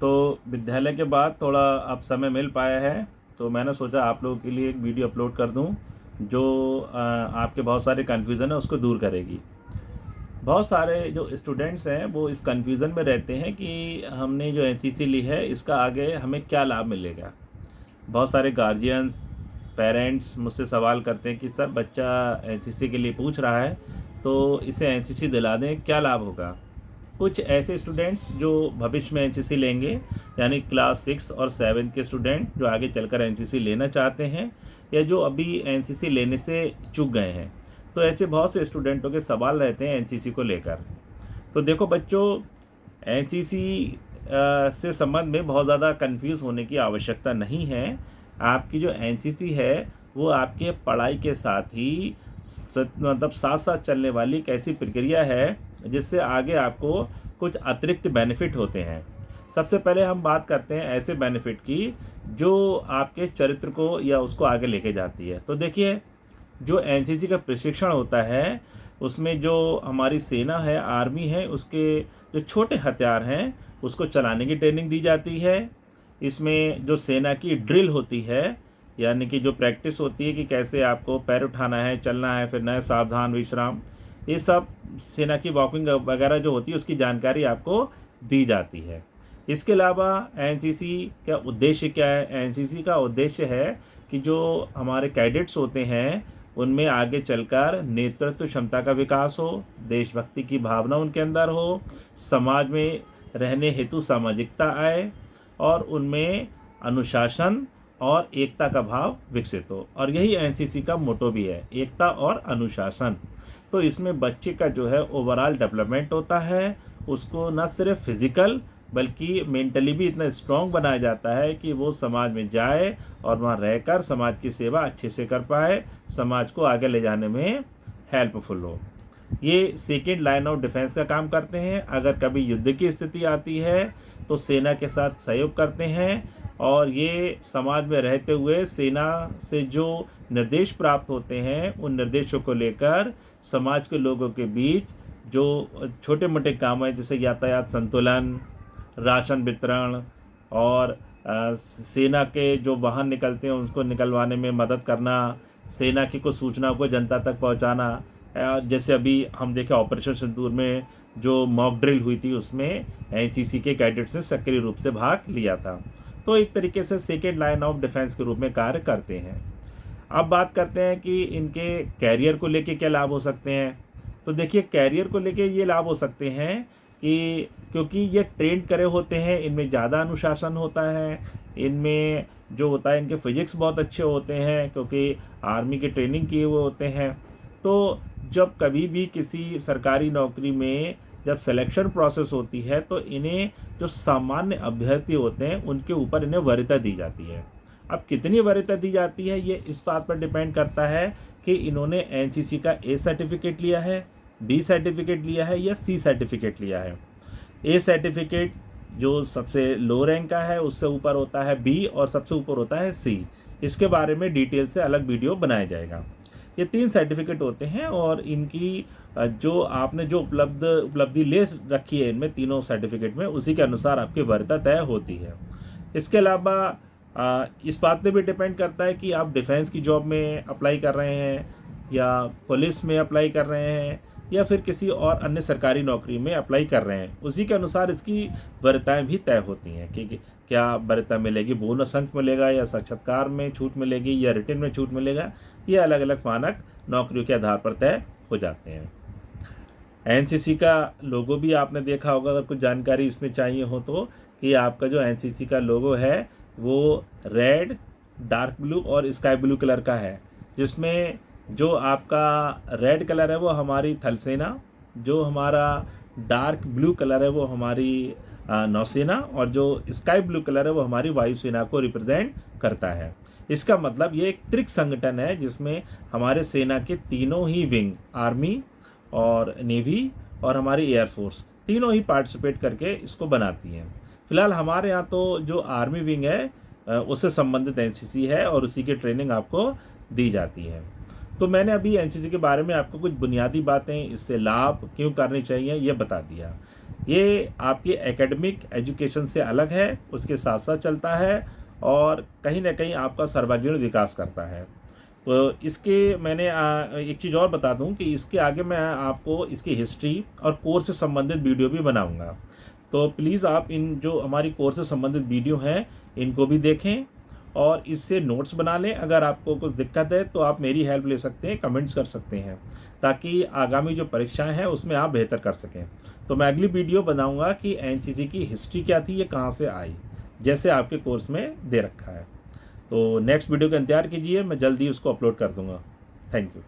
तो विद्यालय के बाद थोड़ा अब समय मिल पाया है, तो मैंने सोचा आप लोगों के लिए एक वीडियो अपलोड कर दूं जो आपके बहुत सारे कन्फ्यूज़न है उसको दूर करेगी। बहुत सारे जो स्टूडेंट्स हैं वो इस कन्फ्यूज़न में रहते हैं कि हमने जो एनसीसी ली है इसका आगे हमें क्या लाभ मिलेगा। बहुत सारे गार्जियंस, पेरेंट्स मुझसे सवाल करते हैं कि सर बच्चा एनसीसी के लिए पूछ रहा है, तो इसे एनसीसी दिला दें, क्या लाभ होगा? कुछ ऐसे स्टूडेंट्स जो भविष्य में एनसीसी लेंगे, यानी क्लास 6 और 7 के स्टूडेंट जो आगे चलकर एनसीसी लेना चाहते हैं या जो अभी एनसीसी लेने से चूक गए हैं, तो ऐसे बहुत से स्टूडेंटों के सवाल रहते हैं एनसीसी को लेकर। तो देखो बच्चों, एनसीसी से संबंध में बहुत ज़्यादा कंफ्यूज होने की आवश्यकता नहीं है। आपकी जो एनसीसी है वो आपके पढ़ाई के साथ ही मतलब साथ साथ चलने वाली एक ऐसी प्रक्रिया है जिससे आगे आपको कुछ अतिरिक्त बेनिफिट होते हैं। सबसे पहले हम बात करते हैं ऐसे बेनिफिट की जो आपके चरित्र को या उसको आगे लेके जाती है। तो देखिए, जो एनसीसी का प्रशिक्षण होता है उसमें जो हमारी सेना है, आर्मी है, उसके जो छोटे हथियार हैं उसको चलाने की ट्रेनिंग दी जाती है। इसमें जो सेना की ड्रिल होती है, यानी कि जो प्रैक्टिस होती है कि कैसे आपको पैर उठाना है, चलना है, फिर नए सावधान विश्राम, ये सब सेना की वॉकिंग वगैरह जो होती है उसकी जानकारी आपको दी जाती है। इसके अलावा एनसीसी का उद्देश्य क्या है? एनसीसी का उद्देश्य है कि जो हमारे कैडेट्स होते हैं उनमें आगे चलकर नेतृत्व क्षमता का विकास हो, देशभक्ति की भावना उनके अंदर हो, समाज में रहने हेतु सामाजिकता आए और उनमें अनुशासन और एकता का भाव विकसित हो। और यही एनसीसी का मोटो भी है, एकता और अनुशासन। तो इसमें बच्चे का जो है ओवरऑल डेवलपमेंट होता है, उसको न सिर्फ फिजिकल बल्कि मेंटली भी इतना स्ट्रांग बनाया जाता है कि वो समाज में जाए और वहाँ रहकर समाज की सेवा अच्छे से कर पाए, समाज को आगे ले जाने में हेल्पफुल हो। ये सेकेंड लाइन ऑफ डिफेंस का काम करते हैं। अगर कभी युद्ध की स्थिति आती है तो सेना के साथ सहयोग करते हैं और ये समाज में रहते हुए सेना से जो निर्देश प्राप्त होते हैं उन निर्देशों को लेकर समाज के लोगों के बीच जो छोटे मोटे काम हैं जैसे यातायात संतुलन, राशन वितरण और सेना के जो वाहन निकलते हैं उनको निकलवाने में मदद करना, सेना की कुछ सूचनाओं को जनता तक पहुंचाना। जैसे अभी हम देखें ऑपरेशन सिंदूर में जो मॉक ड्रिल हुई थी उसमें एनसीसी के कैडेट्स ने सक्रिय रूप से भाग लिया था। तो एक तरीके से सेकेंड लाइन ऑफ डिफेंस के रूप में कार्य करते हैं। अब बात करते हैं कि इनके कैरियर को लेके क्या लाभ हो सकते हैं। तो देखिए, कैरियर को लेके ये लाभ हो सकते हैं कि क्योंकि ये ट्रेन करे होते हैं, इनमें ज़्यादा अनुशासन होता है, इनमें जो होता है इनके फिजिक्स बहुत अच्छे होते हैं क्योंकि आर्मी की ट्रेनिंग किए हुए होते हैं। तो जब कभी भी किसी सरकारी नौकरी में जब सिलेक्शन प्रोसेस होती है तो इन्हें जो सामान्य अभ्यर्थी होते हैं उनके ऊपर इन्हें वरीयता दी जाती है। अब कितनी वरीयता दी जाती है ये इस बात पर डिपेंड करता है कि इन्होंने एनसीसी का ए सर्टिफिकेट लिया है, बी सर्टिफिकेट लिया है या सी सर्टिफिकेट लिया है। ए सर्टिफिकेट जो सबसे लो रैंक का है उससे ऊपर होता है बी और सबसे ऊपर होता है सी। इसके बारे में डिटेल से अलग वीडियो बनाया जाएगा। ये 3 सर्टिफिकेट होते हैं और इनकी जो आपने जो उपलब्धि ले रखी है इनमें तीनों सर्टिफिकेट में, उसी के अनुसार आपकी वरीयता तय होती है। इसके अलावा इस बात पे भी डिपेंड करता है कि आप डिफेंस की जॉब में अप्लाई कर रहे हैं या पुलिस में अप्लाई कर रहे हैं या फिर किसी और अन्य सरकारी नौकरी में अप्लाई कर रहे हैं, उसी के अनुसार इसकी वरीयताएँ भी तय होती हैं कि क्या वरीयता मिलेगी, बोनस अंक मिलेगा या साक्षात्कार में छूट मिलेगी या रिटन में छूट मिलेगा। ये अलग अलग मानक नौकरियों के आधार पर तय हो जाते हैं। एनसीसी का लोगो भी आपने देखा होगा, अगर कुछ जानकारी इसमें चाहिए हो तो, कि आपका जो एनसीसी का लोगो है वो रेड, डार्क ब्लू और स्काई ब्लू कलर का है, जिसमें जो आपका रेड कलर है वो हमारी थल सेना, जो हमारा डार्क ब्लू कलर है वो हमारी नौसेना और जो स्काई ब्लू कलर है वो हमारी वायुसेना को रिप्रेजेंट करता है। इसका मतलब ये एक त्रिक संगठन है जिसमें हमारे सेना के तीनों ही विंग, आर्मी और नेवी और हमारी एयरफोर्स, तीनों ही पार्टिसिपेट करके इसको बनाती हैं। फिलहाल हमारे यहाँ तो जो आर्मी विंग है उससे संबंधित एनसीसी है और उसी की ट्रेनिंग आपको दी जाती है। तो मैंने अभी एनसीसी के बारे में आपको कुछ बुनियादी बातें, इससे लाभ क्यों करनी चाहिए ये बता दिया। ये आपकी एकेडमिक एजुकेशन से अलग है, उसके साथ साथ चलता है और कहीं ना कहीं आपका सर्वांगीण विकास करता है। तो इसके मैंने एक चीज़ और बता दूं कि इसके आगे मैं आपको इसकी हिस्ट्री और कोर्स से संबंधित वीडियो भी बनाऊंगा। तो प्लीज़ आप इन जो हमारी कोर्स से संबंधित वीडियो हैं इनको भी देखें और इससे नोट्स बना लें। अगर आपको कुछ दिक्कत है तो आप मेरी हेल्प ले सकते हैं, कमेंट्स कर सकते हैं, ताकि आगामी जो परीक्षाएं हैं उसमें आप बेहतर कर सकें। तो मैं अगली वीडियो बनाऊंगा कि एनसीसी की हिस्ट्री क्या थी, ये कहाँ से आई, जैसे आपके कोर्स में दे रखा है। तो नेक्स्ट वीडियो का इंतजार कीजिए, मैं जल्दी उसको अपलोड कर दूंगा। Thank you.